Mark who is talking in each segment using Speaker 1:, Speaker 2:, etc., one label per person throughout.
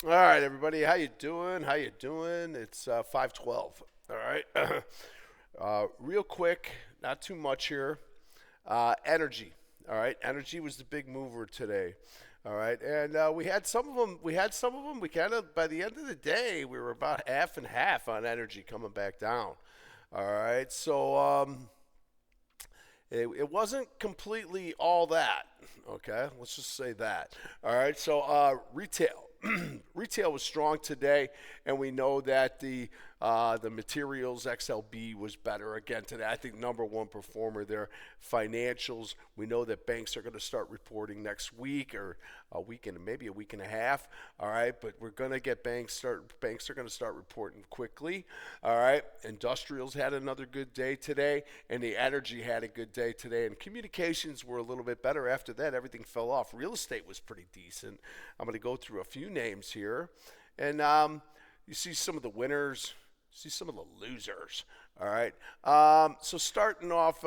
Speaker 1: All right, everybody, how you doing? How you doing? It's 5:12. All right, real quick, not too much here. Energy. All right, energy was the big mover today. All right, and we had some of them. We had some of them. We kind of by the end of the day, we were about half and half on energy coming back down. All right, so it wasn't completely all that. Okay, let's just say that. All right, so retail. Retail was strong today, and we know that the materials XLB was better again today. I think number one performer there. Financials. We know that banks are going to start reporting next week or a week and maybe a week and a half. All right, but we're going to get banks are going to start reporting quickly. All right, industrials had another good day today, and the energy had a good day today, and communications were a little bit better. After that, everything fell off. Real estate was pretty decent. I'm going to go through a few names here, and you see some of the winners, see some of the losers. All right. So starting off,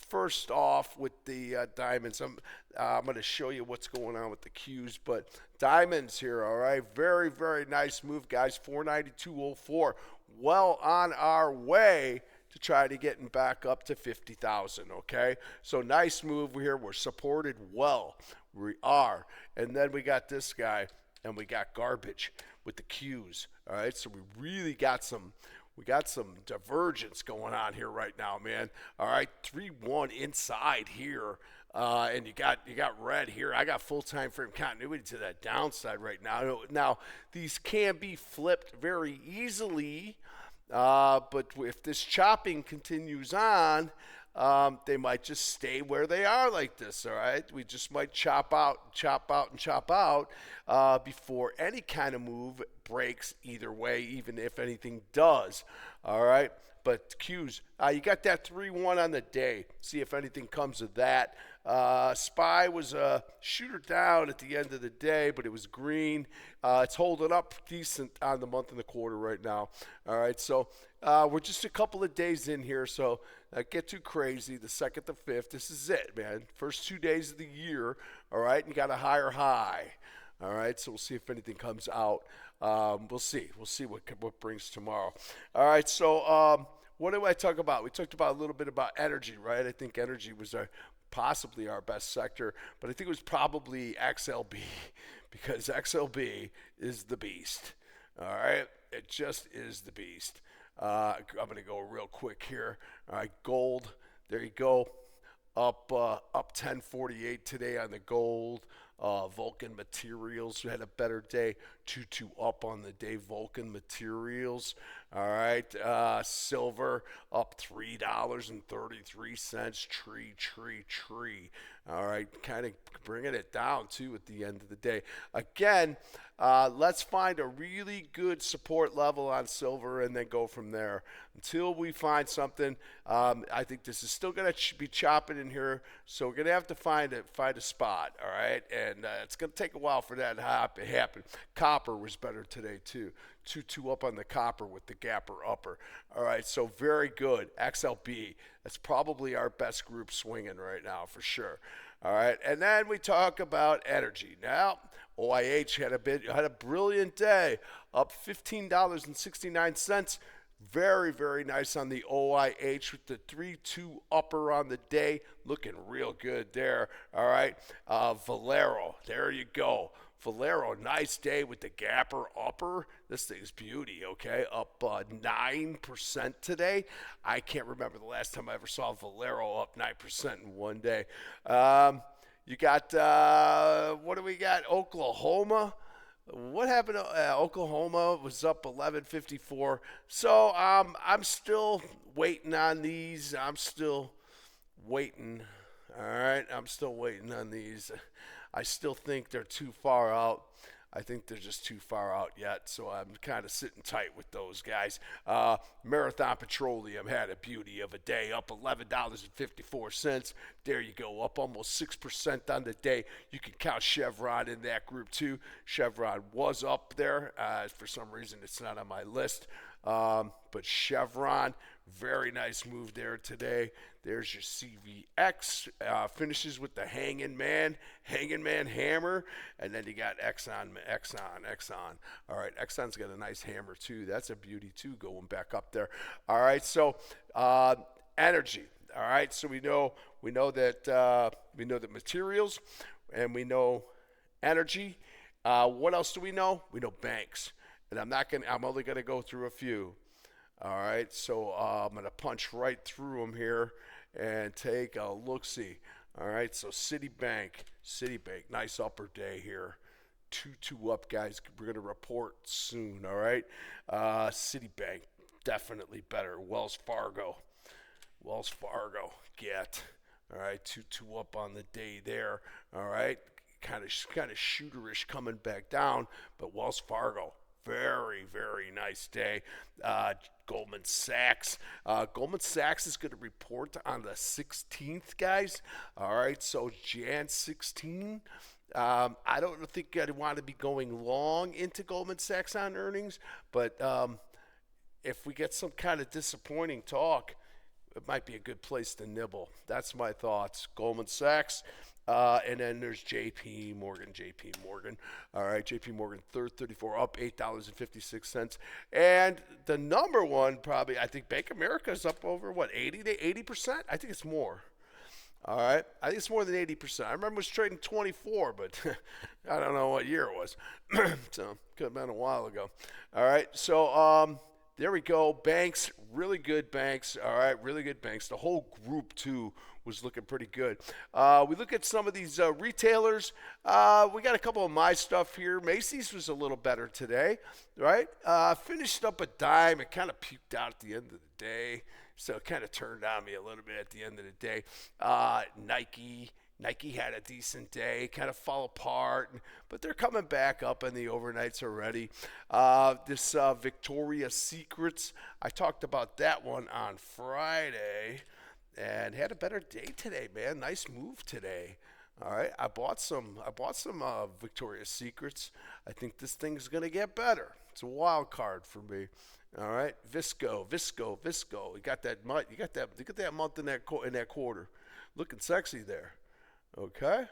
Speaker 1: first off with the diamonds, I'm going to show you what's going on with the Qs, but diamonds here. All right. Very very nice move, guys. 492.04. Well on our way to try to getting back up to 50,000. Okay. So nice move here. We're supported well. We are. And then we got this guy, and we got garbage with the Qs. All right, so we got some divergence going on here right now, man. All right, 3-1 inside here. And you got red here. I got full time frame continuity to that downside right now. Now these can be flipped very easily, but if this chopping continues on, they might just stay where they are like this. All right, we just might chop out, and chop out before any kind of move breaks either way, even if anything does. All right, but Qs, you got that 3-1 on the day. See if anything comes of that. SPY was a shooter down at the end of the day, but it was green. It's holding up decent on the month and the quarter right now. All right, so we're just a couple of days in here, so not get too crazy. The 2nd to 5th, this is it, man. First 2 days of the year, all right, and you got a higher high. All right, so we'll see if anything comes out. We'll see. We'll see what brings tomorrow. All right, so what do I talk about? We talked about a little bit about energy, right? I think energy was possibly our best sector, but I think it was probably XLB because XLB is the beast. All right, it just is the beast. I'm going to go real quick here. All right, gold. There you go. Up 1048 today on the gold. Vulcan Materials had a better day. 2-2 up on the day. Vulcan Materials. All right. Silver up $3.33. Tree. All right. Kind of bringing it down too at the end of the day. Again, let's find a really good support level on silver and then go from there. Until we find something, I think this is still going to be chopping in here. So we're going to have to find a spot. All right. And it's going to take a while for that to happen. Copper was better today too. 2-2 up on the copper with the gapper upper. All right, so very good. XLB, that's probably our best group swinging right now for sure. All right, and then we talk about energy. Now, OIH had a brilliant day, up $15.69. Very, very nice on the OIH with the 3-2 upper on the day. Looking real good there. All right. Valero, there you go. Valero, nice day with the gapper upper. This thing's beauty, okay? Up 9% today. I can't remember the last time I ever saw Valero up 9% in one day. You got, what do we got? Oklahoma. What happened to Oklahoma was up 11.54. So I'm still waiting on these. I'm still waiting. All right, I'm still waiting on these. I still think they're too far out. I think they're just too far out yet, so I'm kind of sitting tight with those guys. Marathon Petroleum had a beauty of a day, up $11.54. There you go, up almost 6% on the day. You can count Chevron in that group too. Chevron was up there. For some reason, it's not on my list. But Chevron, Very nice move there today. There's your CVX. Finishes with the Hanging Man hammer. And then you got Exxon. All right, Exxon's got a nice hammer too. That's a beauty too, going back up there. All right, so energy. All right, so we know that materials, and we know energy. What else do we know? We know banks, and I'm only gonna go through a few. All right, so I'm gonna punch right through them here and take a look. See. All right, so Citibank, nice upper day here. 2-2 up, guys. We're gonna report soon. All right, Citibank definitely better. Wells Fargo, get. All right, 2-2 up on the day there. All right, kind of shooterish coming back down, but Wells Fargo, very, very nice day. Goldman Sachs. Goldman Sachs is going to report on the 16th, guys. All right, so Jan 16. I don't think I'd want to be going long into Goldman Sachs on earnings, but if we get some kind of disappointing talk, it might be a good place to nibble. That's my thoughts. Goldman Sachs. And then there's JP Morgan. All right, JP Morgan, third 34, up $8.56. And the number one, probably, I think Bank of America is up over, 80%? I think it's more. All right, I think it's more than 80%. I remember it was trading 24, but I don't know what year it was. So could have been a while ago. All right, so there we go. Banks, really good banks. All right, really good banks. The whole group, too, was looking pretty good. We look at some of these retailers. We got a couple of my stuff here. Macy's was a little better today, right? Finished up a dime. It kind of puked out at the end of the day. So it kind of turned on me a little bit at the end of the day. Nike had a decent day, kind of fall apart, but they're coming back up in the overnights already. This Victoria's Secrets, I talked about that one on Friday, and had a better day today, man. Nice move today. All right, I bought some Victoria's Secrets. I think this thing's gonna get better. It's a wild card for me. All right, Visco. You got that month. You got that month in that quarter, looking sexy there. Okay,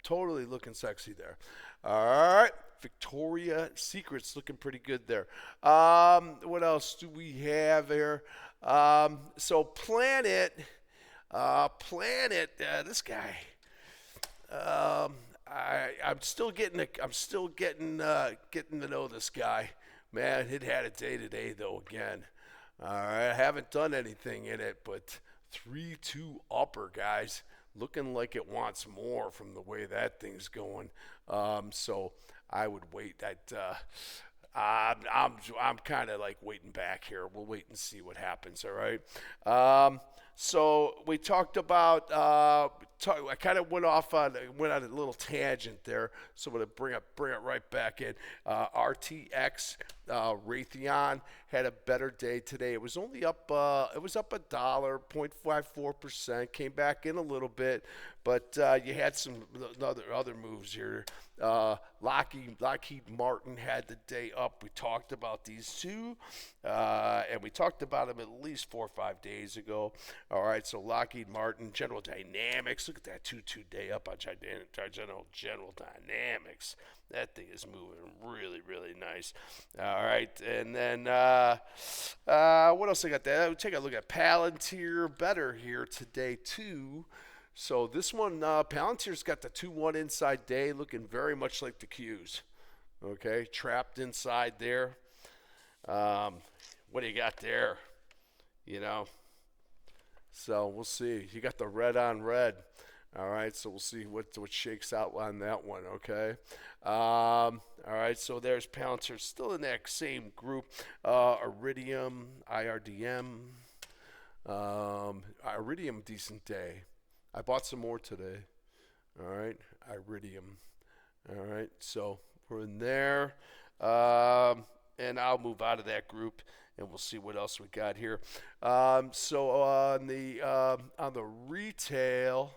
Speaker 1: totally looking sexy there. All right, Victoria's Secret's looking pretty good there. What else do we have there? So Planet, this guy. I'm still getting to know this guy. Man, it had a day today though again. All right, I haven't done anything in it, but 3-2 upper, guys. Looking like it wants more from the way that thing's going. So I would wait. I'm kind of like waiting back here. We'll wait and see what happens. All right. So we talked about. I kind of went on a little tangent there. So I'm gonna bring it right back in. RTX Raytheon had a better day today. It was only up. It was up $1.54%. Came back in a little bit, but you had some other moves here. Lockheed Martin had the day up. We talked about these two, and we talked about them at least 4 or 5 days ago. All right, so Lockheed Martin, General Dynamics. Look at that 2-2 day up on General Dynamics. That thing is moving really, really nice. All right, and then what else I got there? Take a look at Palantir, better here today too. So this one, Palantir's got the 2-1 inside day, looking very much like the Qs. Okay, trapped inside there. What do you got there? You know. So we'll see. You got the red on red. All right, so we'll see what shakes out on that one, okay? All right, so there's Palantir, still in that same group. Iridium, IRDM. Iridium, decent day. I bought some more today. All right, Iridium. All right, so we're in there. And I'll move out of that group, and we'll see what else we got here. So on the retail...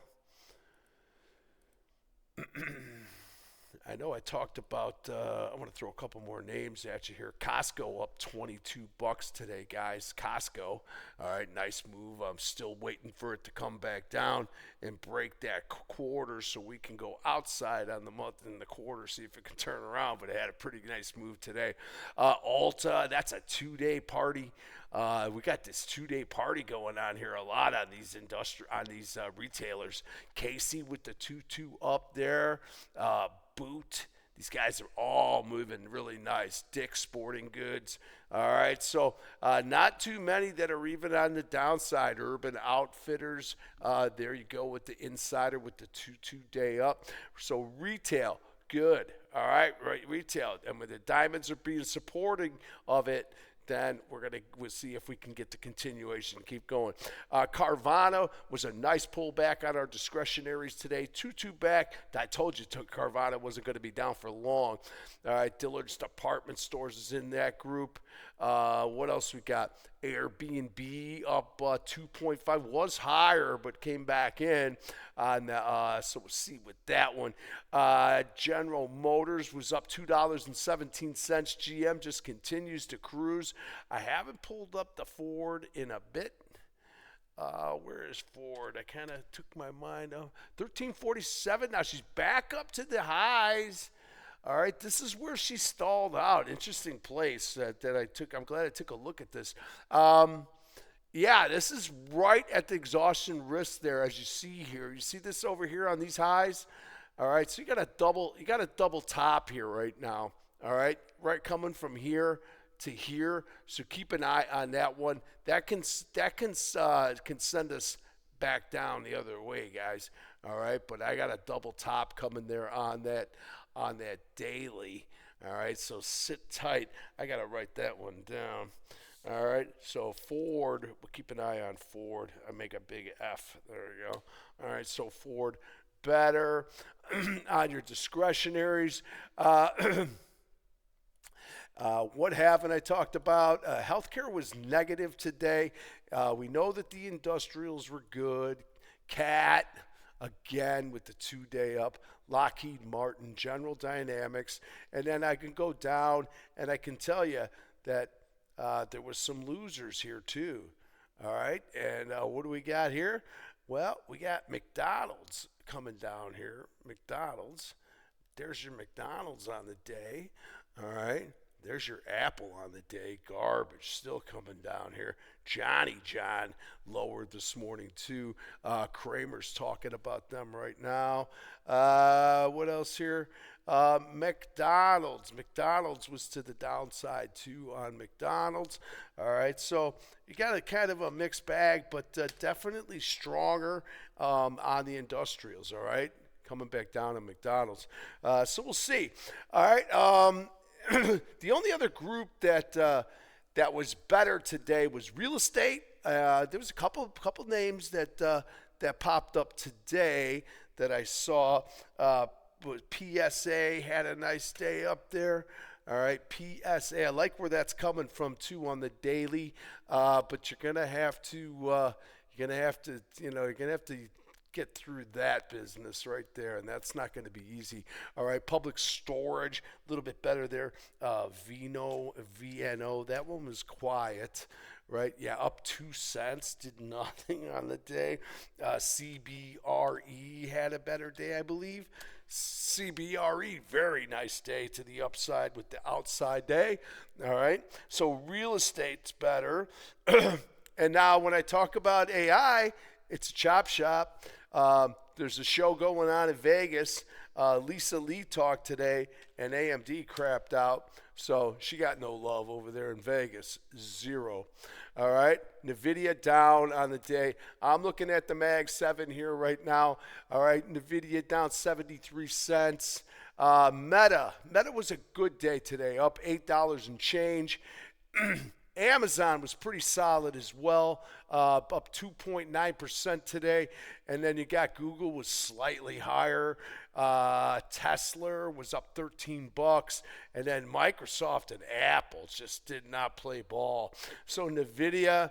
Speaker 1: I know I talked about, I want to throw a couple more names at you here. Costco up 22 bucks today, guys. Costco. All right, nice move. I'm still waiting for it to come back down and break that quarter so we can go outside on the month and the quarter, see if it can turn around. But it had a pretty nice move today. Ulta, that's a 2-day party. We got this 2-day party going on here a lot on these retailers. Casey with the 2-2 up there. Boot. These guys are all moving really nice. Dick's Sporting Goods. All right, so not too many that are even on the downside. Urban Outfitters. There you go with the insider with the 2-day up. So retail, good. All right, retail. And when the diamonds are being supporting of it, then we'll see if we can get the continuation and keep going. Carvana was a nice pullback on our discretionaries today. 2-2 back. I told you Carvana wasn't going to be down for long. All right, Dillard's Department Stores is in that group. What else we got? Airbnb up 2.5, was higher but came back in on so we'll see with that one. General Motors was up $2.17. GM just continues to cruise. I haven't pulled up the Ford in a bit. Where is Ford? I kind of took my mind off. 1347. Now she's back up to the highs. All right, this is where she stalled out. Interesting place that I took. I'm glad I took a look at this. Yeah, this is right at the exhaustion risk there, as you see here. You see this over here on these highs. All right, so you got a double top here right now. All right, coming from here to here. So keep an eye on that one. That can send us back down the other way, guys. All right, but I got a double top coming there on that daily. All right, so sit tight. I got to write that one down. All right, so Ford, we'll keep an eye on Ford. I make a big F. There we go. All right, so Ford better on your discretionaries. What haven't I talked about? Healthcare was negative today. We know that the industrials were good. CAT, again, with the 2-day up. Lockheed Martin, General Dynamics. And then I can go down and I can tell you that there was some losers here too. All right. And what do we got here? Well, we got McDonald's coming down here. McDonald's. There's your McDonald's on the day. All right. There's your Apple on the day. Garbage still coming down here. Johnny John lowered this morning too. Kramer's talking about them right now. What else here? McDonald's. McDonald's was to the downside too on McDonald's. All right, so you got a kind of a mixed bag, but definitely stronger on the industrials. All right, coming back down on McDonald's. So we'll see. All right. The only other group that was better today was real estate. There was a couple names that popped up today that I saw. PSA had a nice day up there. All right, PSA. I like where that's coming from too on the daily. But you're gonna have to get through that business right there, and that's not going to be easy. All right, Public Storage, a little bit better there. VNO, that one was quiet, right? Yeah, up 2 cents, did nothing on the day. CBRE had a better day, I believe. CBRE, very nice day to the upside with the outside day. All right, so real estate's better. And now when I talk about AI, it's a chop shop. There's a show going on in Vegas. Lisa Lee talked today, and AMD crapped out. So she got no love over there in Vegas. Zero. All right. NVIDIA down on the day. I'm looking at the Mag 7 here right now. All right. NVIDIA down 73 cents. Meta was a good day today, up $8 and change. Amazon was pretty solid as well, up 2.9% today. And then you got Google was slightly higher. Tesla was up 13 bucks. And then Microsoft and Apple just did not play ball. So NVIDIA,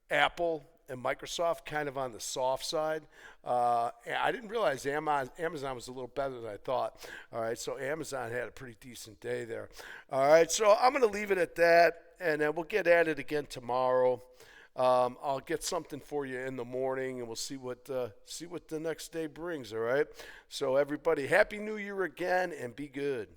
Speaker 1: Apple, and Microsoft kind of on the soft side. And I didn't realize Amazon was a little better than I thought. All right, so Amazon had a pretty decent day there. All right, so I'm going to leave it at that, and then we'll get at it again tomorrow. I'll get something for you in the morning, and we'll see what the next day brings. All right. So everybody, Happy New Year again, and be good.